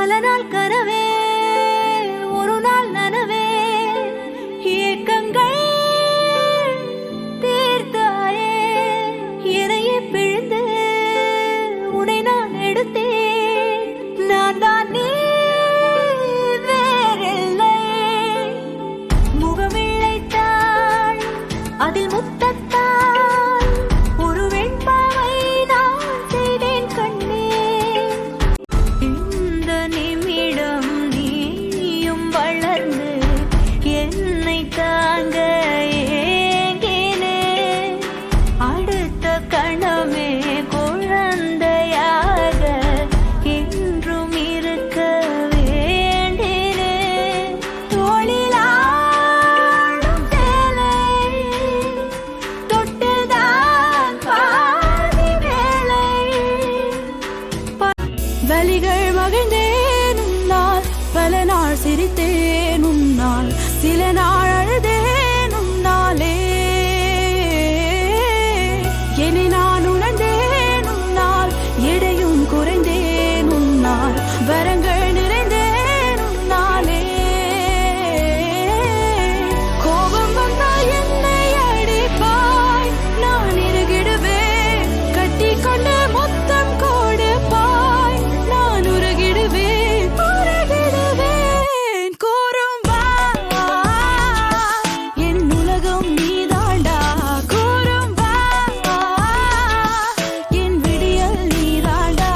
பல நாள் கனவே ஒரு நாள் நனவே ஏக்கங்கள் தீர்த்தாயே என்னையே பிழிந்து உன்னை நான் எடுத்தேன் நான் தான் நீ வேறில்லை முகமிழைத்தாள் அதில் முத்தத்தாள் ஒரு வெண்பாவை நான் செய்தேன் கண்ணே இந்த நிமிடம் நீயும் வளர்ந்து என்னை தாங்க ஏங்கினே அடுத்த கணமே குழந்தையாக என்றும் இருக்க வேண்டினே தோளிலாடும் சேலை தொட்டுதான் பாதி வேளை வலிகள் மகிழ்ந்தேன் உன்னால் பல நாள் சிரித்தேன் உன்னால் சில நாள் அழுதேன் உன்னாலே என்னை நான் உணர்ந்தேன் உன்னால் எடையும் குறைந்தேன் உன்னால் வரங்கள் நிறைந்தேன் உன்னாலே கோபம் வந்தால் என்னை அடிப்பாய் நான் இறுகிடுவேன் கட்டிக்கொண்டு மொத்தம் கொடுப்பாய் நான் உருகிடுவேன் கூறும் வா என் உலகம் நீதாண்டா கூறும் வா என் விடியல் நீதாண்டா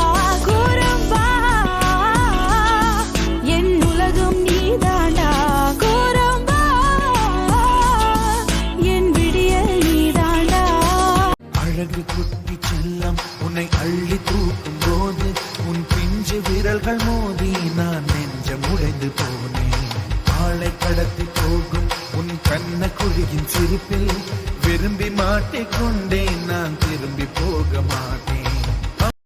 கூறும் வா என் உலகம் நீதாண்டா கூறும் வா என் விடியல் நீதாண்டா அழகு குட்டி செல்லம் உன்னை அள்ளி தூக்கும் போது உன் பிஞ்சு விரல்கள் மோதி நான் நெஞ்சம் உடைந்து போனேன் ஆளை கடத்தி போகும் உன் கண்ண குழியின் சிரிப்பில் விரும்பி மாட்டிக்கொண்டேன் நான் திரும்பி போக மாட்டேன்